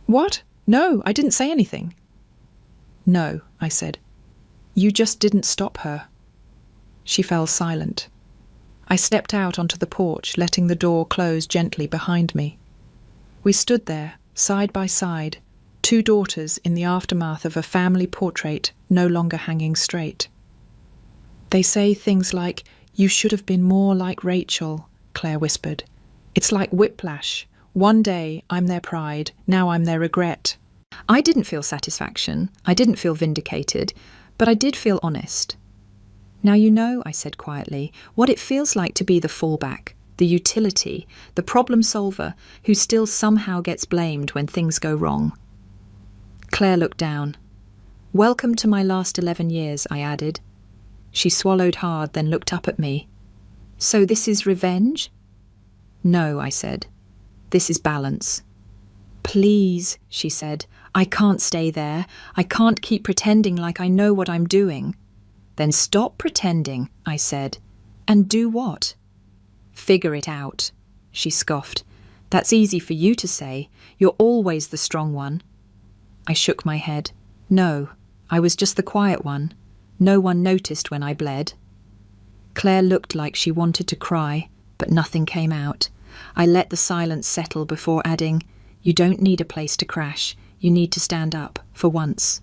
What? No, I didn't say anything. No, I said. You just didn't stop her. She fell silent. I stepped out onto the porch, letting the door close gently behind me. We stood there, side by side, two daughters in the aftermath of a family portrait no longer hanging straight. They say things like, "You should have been more like Rachel," Claire whispered. "It's like whiplash. One day I'm their pride, now I'm their regret." I didn't feel satisfaction, I didn't feel vindicated, but I did feel honest. "Now you know," I said quietly, "what it feels like to be the fallback, the utility, the problem solver who still somehow gets blamed when things go wrong." Claire looked down. "Welcome to my last 11 years, I added. She swallowed hard, then looked up at me. "So this is revenge?" "No," I said. "This is balance." "Please," she said, "I can't stay there. I can't keep pretending like I know what I'm doing." "Then stop pretending," I said. "And do what?" "Figure it out," she scoffed. "That's easy for you to say. You're always the strong one." I shook my head. No, I was just the quiet one. No one noticed when I bled. Claire looked like she wanted to cry, but nothing came out. I let the silence settle before adding, "You don't need a place to crash. You need to stand up, for once."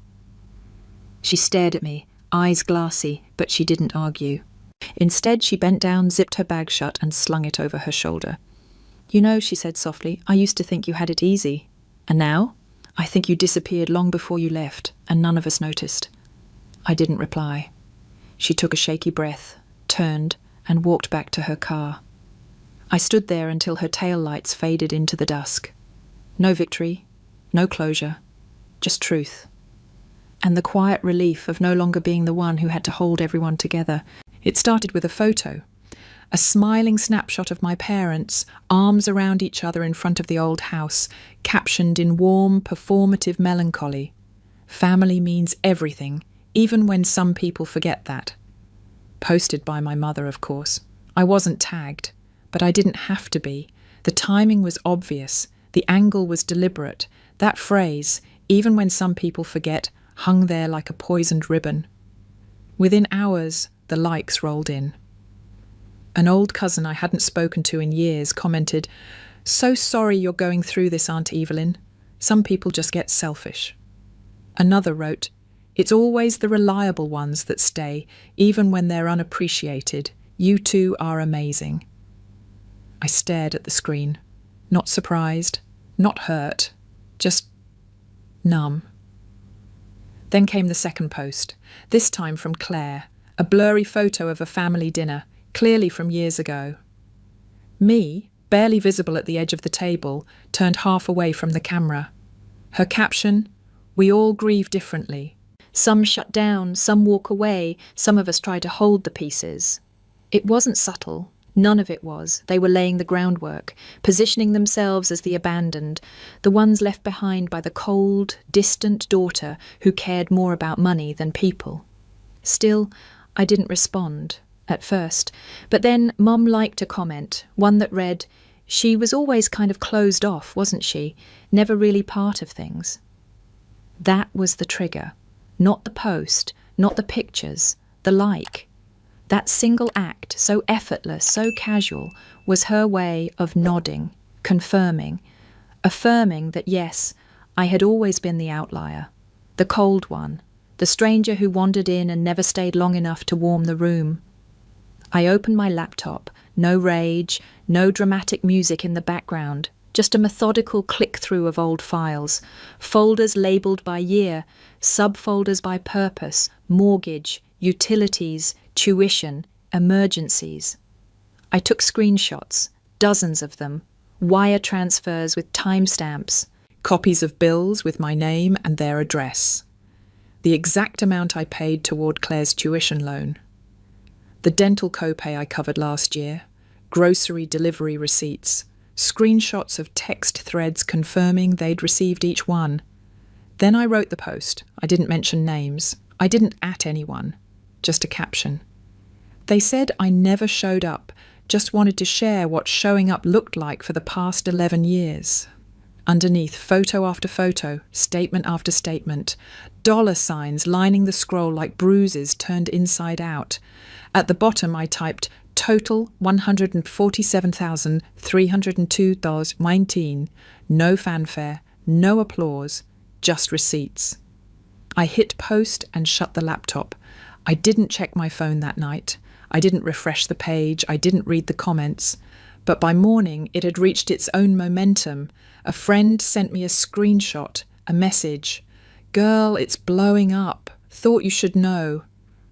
She stared at me, eyes glassy, but she didn't argue. Instead, she bent down, zipped her bag shut, and slung it over her shoulder. "You know," she said softly, "I used to think you had it easy. And now? I think you disappeared long before you left, and none of us noticed." I didn't reply. She took a shaky breath, turned, and walked back to her car. I stood there until her tail lights faded into the dusk. No victory, no closure, just truth. And the quiet relief of no longer being the one who had to hold everyone together. It started with a photo. A smiling snapshot of my parents, arms around each other in front of the old house, captioned in warm, performative melancholy. "Family means everything, even when some people forget that." Posted by my mother, of course. I wasn't tagged, but I didn't have to be. The timing was obvious. The angle was deliberate. That phrase, "even when some people forget," hung there like a poisoned ribbon. Within hours, the likes rolled in. An old cousin I hadn't spoken to in years commented, "So sorry you're going through this, Aunt Evelyn. Some people just get selfish." Another wrote, "It's always the reliable ones that stay, even when they're unappreciated. You two are amazing." I stared at the screen, not surprised, not hurt, just numb. Then came the second post, this time from Clare, a blurry photo of a family dinner, clearly from years ago. Me, barely visible at the edge of the table, turned half away from the camera. Her caption, "We all grieve differently. Some shut down, some walk away, some of us try to hold the pieces." It wasn't subtle. None of it was. They were laying the groundwork, positioning themselves as the abandoned, the ones left behind by the cold, distant daughter who cared more about money than people. Still, I didn't respond, at first. But then Mum liked a comment, one that read, "She was always kind of closed off, wasn't she? Never really part of things." That was the trigger. Not the post, not the pictures, the like. That single act, so effortless, so casual, was her way of nodding, confirming, affirming that yes, I had always been the outlier, the cold one, the stranger who wandered in and never stayed long enough to warm the room. I opened my laptop, no rage, no dramatic music in the background, just a methodical click-through of old files, folders labelled by year, subfolders by purpose, mortgage, utilities, tuition, emergencies. I took screenshots, dozens of them, wire transfers with timestamps, copies of bills with my name and their address, the exact amount I paid toward Claire's tuition loan, the dental copay I covered last year, grocery delivery receipts, screenshots of text threads confirming they'd received each one. Then I wrote the post. I didn't mention names. I didn't at anyone. Just a caption. They said I never showed up, just wanted to share what showing up looked like for the past 11 years. Underneath, photo after photo, statement after statement, dollar signs lining the scroll like bruises turned inside out. At the bottom, I typed total $147,302.19. No fanfare, no applause, just receipts. I hit post and shut the laptop. I didn't check my phone that night. I didn't refresh the page. I didn't read the comments. But by morning, it had reached its own momentum. A friend sent me a screenshot, a message. "Girl, it's blowing up. Thought you should know."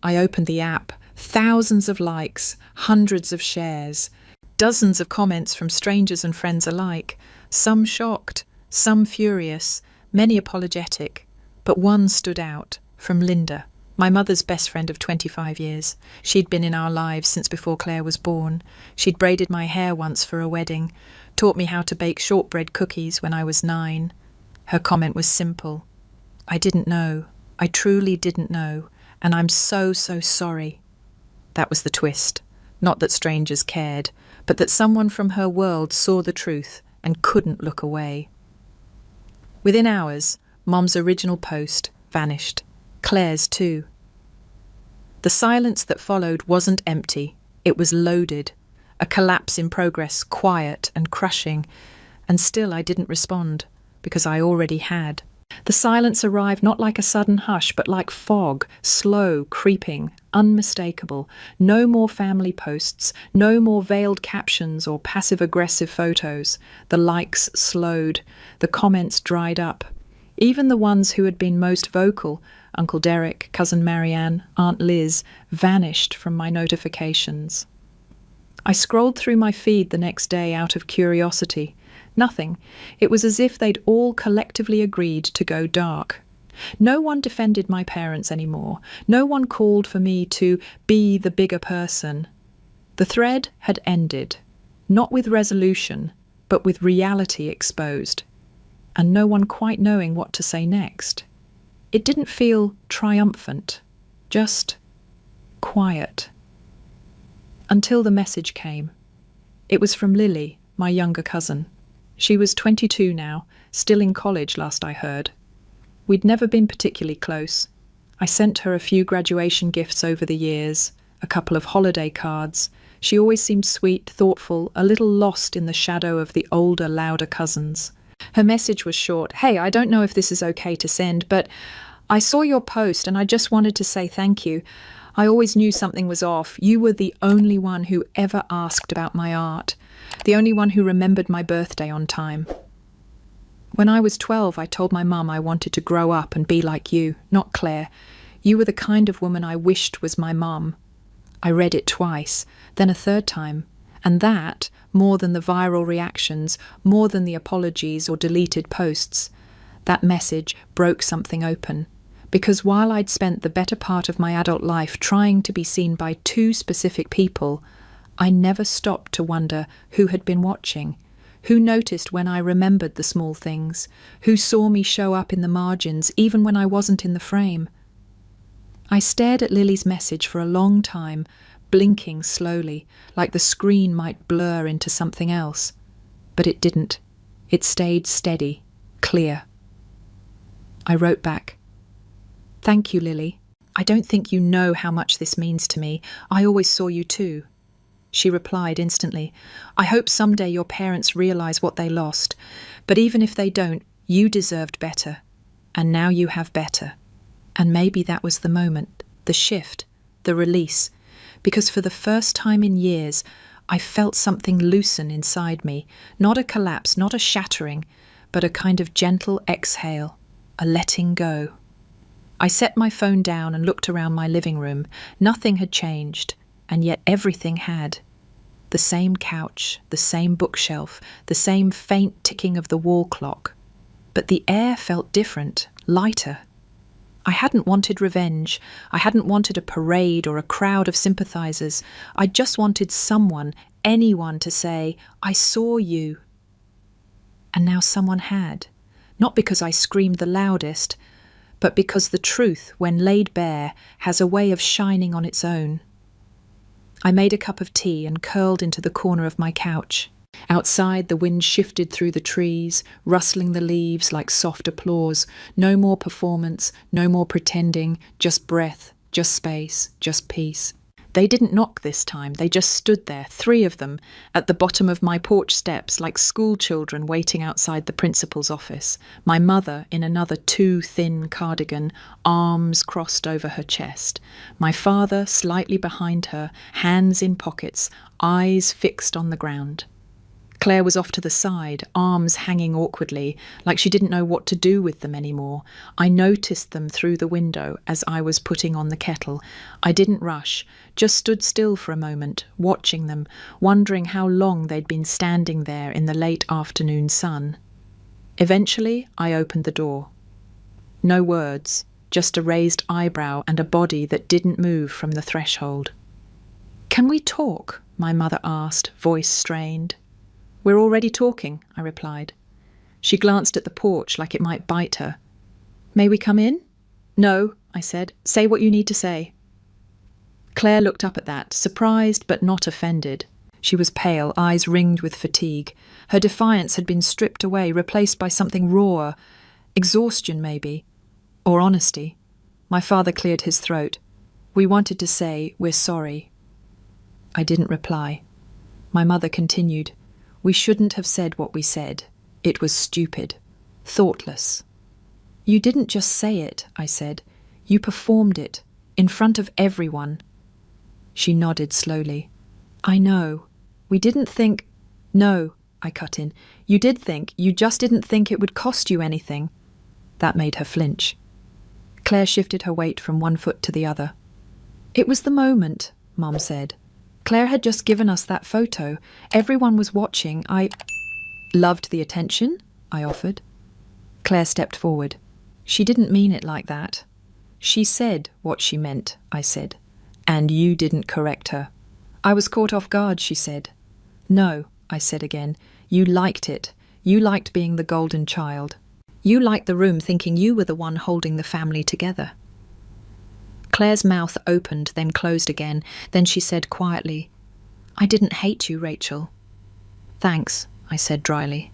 I opened the app. Thousands of likes, hundreds of shares, dozens of comments from strangers and friends alike. Some shocked, some furious, many apologetic. But one stood out, from Linda, my mother's best friend of 25 years. She'd been in our lives since before Clare was born. She'd braided my hair once for a wedding, taught me how to bake shortbread cookies when I was 9. Her comment was simple. "I didn't know. I truly didn't know. And I'm so, so sorry." That was the twist. Not that strangers cared, but that someone from her world saw the truth and couldn't look away. Within hours, Mom's original post vanished. Claire's too. The silence that followed wasn't empty. It was loaded. A collapse in progress, quiet and crushing. And still I didn't respond, because I already had. The silence arrived not like a sudden hush, but like fog, slow, creeping, unmistakable. No more family posts, no more veiled captions or passive-aggressive photos. The likes slowed, the comments dried up. Even the ones who had been most vocal, Uncle Derek, Cousin Marianne, Aunt Liz, vanished from my notifications. I scrolled through my feed the next day out of curiosity. Nothing. It was as if they'd all collectively agreed to go dark. No one defended my parents anymore. No one called for me to be the bigger person. The thread had ended, not with resolution, but with reality exposed, and no one quite knowing what to say next. It didn't feel triumphant, just quiet. Until the message came. It was from Lily, my younger cousin. She was 22 now, still in college last I heard. We'd never been particularly close. I sent her a few graduation gifts over the years, a couple of holiday cards. She always seemed sweet, thoughtful, a little lost in the shadow of the older, louder cousins. Her message was short. "Hey, I don't know if this is okay to send, but I saw your post and I just wanted to say thank you. I always knew something was off. You were the only one who ever asked about my art. The only one who remembered my birthday on time. When I was 12, I told my mum I wanted to grow up and be like you, not Claire. You were the kind of woman I wished was my mum." I read it twice, then a third time, and that, more than the viral reactions, more than the apologies or deleted posts, that message broke something open. Because while I'd spent the better part of my adult life trying to be seen by 2 specific people, I never stopped to wonder who had been watching, who noticed when I remembered the small things, who saw me show up in the margins even when I wasn't in the frame. I stared at Lily's message for a long time, blinking slowly, like the screen might blur into something else. But it didn't. It stayed steady, clear. I wrote back, "Thank you, Lily. I don't think you know how much this means to me. I always saw you too." She replied instantly, "I hope someday your parents realize what they lost. But even if they don't, you deserved better. And now you have better." And maybe that was the moment, the shift, the release. Because for the first time in years, I felt something loosen inside me. Not a collapse, not a shattering, but a kind of gentle exhale, a letting go. I set my phone down and looked around my living room. Nothing had changed, and yet everything had. The same couch, the same bookshelf, the same faint ticking of the wall clock. But the air felt different, lighter. I hadn't wanted revenge. I hadn't wanted a parade or a crowd of sympathizers. I just wanted someone, anyone, to say, "I saw you." And now someone had. Not because I screamed the loudest, but because the truth, when laid bare, has a way of shining on its own. I made a cup of tea and curled into the corner of my couch. Outside, the wind shifted through the trees, rustling the leaves like soft applause. No more performance, no more pretending, just breath, just space, just peace. They didn't knock this time, they just stood there, 3 of them, at the bottom of my porch steps like school children waiting outside the principal's office. My mother in another too thin cardigan, arms crossed over her chest. My father slightly behind her, hands in pockets, eyes fixed on the ground. Clare was off to the side, arms hanging awkwardly, like she didn't know what to do with them anymore. I noticed them through the window as I was putting on the kettle. I didn't rush, just stood still for a moment, watching them, wondering how long they'd been standing there in the late afternoon sun. Eventually, I opened the door. No words, just a raised eyebrow and a body that didn't move from the threshold. "Can we talk?" my mother asked, voice strained. "We're already talking," I replied. She glanced at the porch like it might bite her. "May we come in?" "No," I said. "Say what you need to say." Clare looked up at that, surprised but not offended. She was pale, eyes ringed with fatigue. Her defiance had been stripped away, replaced by something rawer. Exhaustion, maybe. Or honesty. My father cleared his throat. "We wanted to say we're sorry." I didn't reply. My mother continued. "We shouldn't have said what we said. It was stupid. Thoughtless." "You didn't just say it," I said. "You performed it. In front of everyone." She nodded slowly. "I know. We didn't think—" "No," I cut in. "You did think. You just didn't think it would cost you anything." That made her flinch. Clare shifted her weight from one foot to the other. "It was the moment," Mum said. "Clare had just given us that photo. Everyone was watching. I loved the attention," I offered. Clare stepped forward. "She didn't mean it like that." "She said what she meant," I said. "And you didn't correct her." "I was caught off guard," she said. "No," I said again. "You liked it. You liked being the golden child. You liked the room thinking you were the one holding the family together." Clare's mouth opened, then closed again. Then she said quietly, "I didn't hate you, Rachel." "Thanks," I said dryly.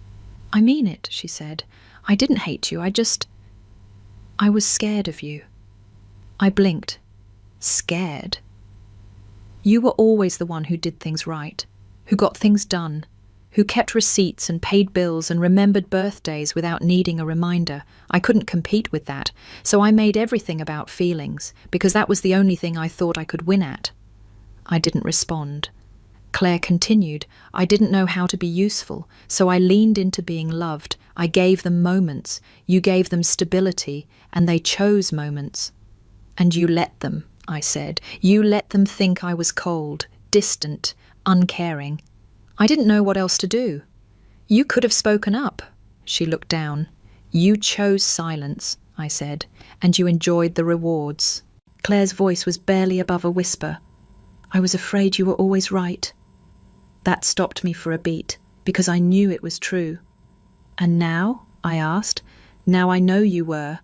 "I mean it," she said. "I didn't hate you. I was scared of you." I blinked. Scared? You were always the one who did things right, who got things done, who kept receipts and paid bills and remembered birthdays without needing a reminder. I couldn't compete with that, so I made everything about feelings, because that was the only thing I thought I could win at. I didn't respond. Clare continued. "I didn't know how to be useful, so I leaned into being loved. I gave them moments. You gave them stability, and they chose moments. And you let them," I said. "You let them think I was cold, distant, uncaring. I didn't know what else to do. You could have spoken up." She looked down. "You chose silence," I said, "and you enjoyed the rewards." Clare's voice was barely above a whisper. "I was afraid you were always right." That stopped me for a beat, because I knew it was true. "And now?" I asked. "Now I know you were."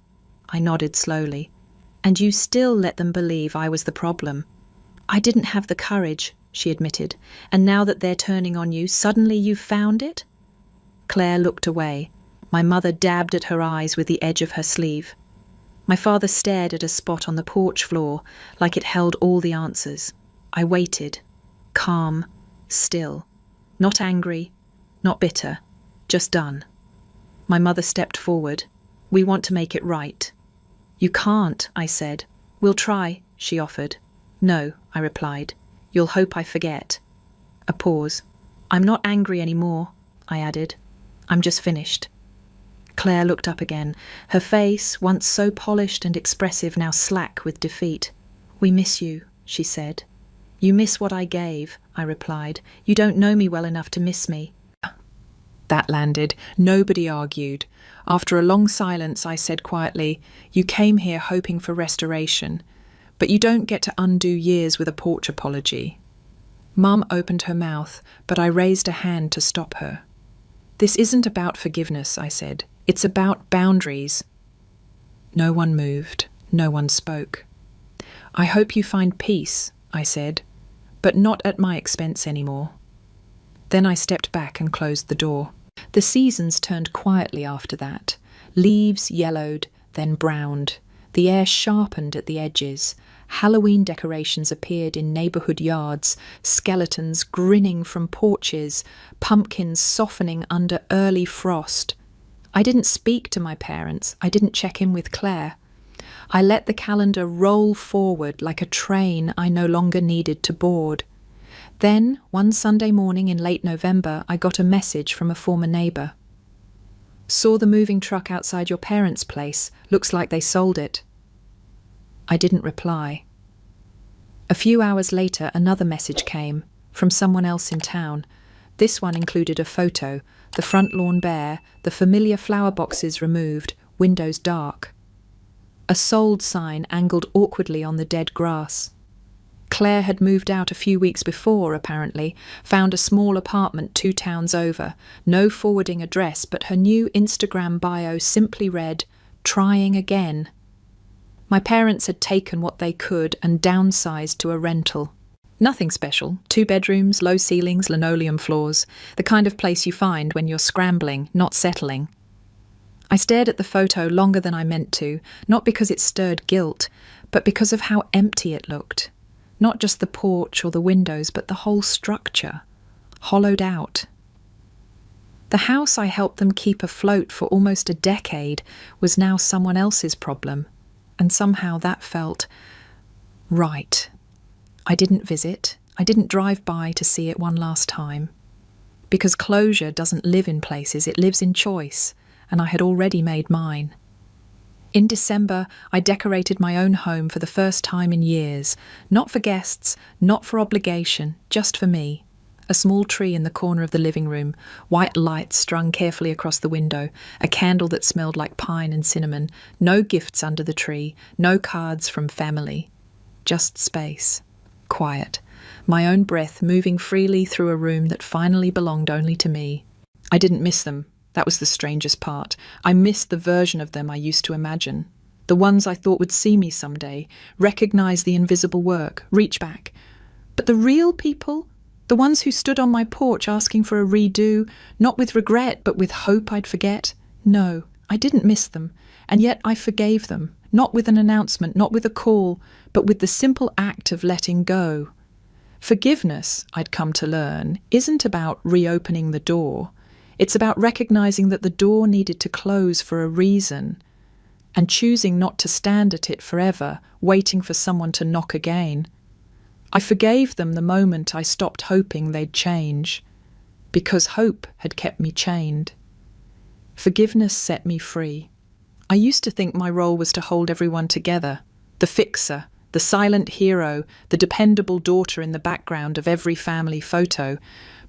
I nodded slowly. "And you still let them believe I was the problem." "I didn't have the courage," she admitted. "And now that they're turning on you, suddenly you've found it?" Clare looked away. My mother dabbed at her eyes with the edge of her sleeve. My father stared at a spot on the porch floor, like it held all the answers. I waited, calm, still, not angry, not bitter, just done. My mother stepped forward. "We want to make it right." "You can't," I said. "We'll try," she offered. "No," I replied. "You'll hope I forget." A pause. "I'm not angry anymore," I added. "I'm just finished." Clare looked up again. Her face, once so polished and expressive, now slack with defeat. "We miss you," she said. "You miss what I gave," I replied. "You don't know me well enough to miss me." That landed. Nobody argued. After a long silence, I said quietly, "You came here hoping for restoration, but you don't get to undo years with a porch apology." Mum opened her mouth, but I raised a hand to stop her. "This isn't about forgiveness," I said. "It's about boundaries." No one moved. No one spoke. "I hope you find peace," I said, "but not at my expense anymore." Then I stepped back and closed the door. The seasons turned quietly after that. Leaves yellowed, then browned. The air sharpened at the edges. Halloween decorations appeared in neighbourhood yards, skeletons grinning from porches, pumpkins softening under early frost. I didn't speak to my parents. I didn't check in with Clare. I let the calendar roll forward like a train I no longer needed to board. Then, one Sunday morning in late November, I got a message from a former neighbour. "Saw the moving truck outside your parents' place. Looks like they sold it." I didn't reply. A few hours later, another message came, from someone else in town. This one included a photo, the front lawn bare, the familiar flower boxes removed, windows dark. A sold sign angled awkwardly on the dead grass. Clare had moved out a few weeks before, apparently, found a small apartment 2 towns over, no forwarding address, but her new Instagram bio simply read, "Trying again." My parents had taken what they could and downsized to a rental. Nothing special, 2 bedrooms, low ceilings, linoleum floors, the kind of place you find when you're scrambling, not settling. I stared at the photo longer than I meant to, not because it stirred guilt, but because of how empty it looked. Not just the porch or the windows, but the whole structure, hollowed out. The house I helped them keep afloat for almost a decade was now someone else's problem, and somehow that felt right. I didn't visit, I didn't drive by to see it one last time. Because closure doesn't live in places, it lives in choice, and I had already made mine. In December, I decorated my own home for the first time in years, not for guests, not for obligation, just for me. A small tree in the corner of the living room, white lights strung carefully across the window, a candle that smelled like pine and cinnamon, no gifts under the tree, no cards from family. Just space. Quiet. My own breath moving freely through a room that finally belonged only to me. I didn't miss them. That was the strangest part. I missed the version of them I used to imagine. The ones I thought would see me someday, recognize the invisible work, reach back. But the real people, the ones who stood on my porch asking for a redo, not with regret, but with hope I'd forget, no, I didn't miss them. And yet I forgave them, not with an announcement, not with a call, but with the simple act of letting go. Forgiveness, I'd come to learn, isn't about reopening the door. It's about recognizing that the door needed to close for a reason and choosing not to stand at it forever, waiting for someone to knock again. I forgave them the moment I stopped hoping they'd change, because hope had kept me chained. Forgiveness set me free. I used to think my role was to hold everyone together, the fixer, the silent hero, the dependable daughter in the background of every family photo.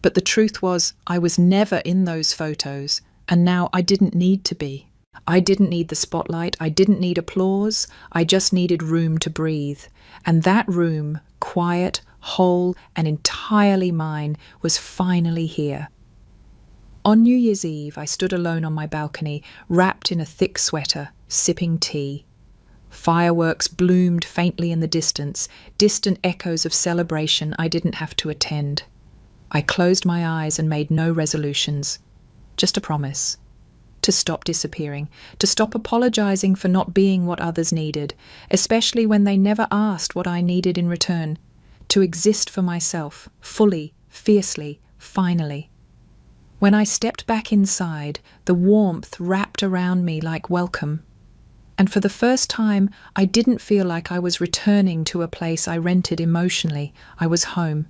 But the truth was, I was never in those photos, and now I didn't need to be. I didn't need the spotlight, I didn't need applause, I just needed room to breathe. And that room, quiet, whole, and entirely mine, was finally here. On New Year's Eve, I stood alone on my balcony, wrapped in a thick sweater, sipping tea. Fireworks bloomed faintly in the distance, distant echoes of celebration I didn't have to attend. I closed my eyes and made no resolutions, just a promise. To stop disappearing, to stop apologizing for not being what others needed, especially when they never asked what I needed in return. To exist for myself, fully, fiercely, finally. When I stepped back inside, the warmth wrapped around me like welcome. And for the first time, I didn't feel like I was returning to a place I rented emotionally. I was home.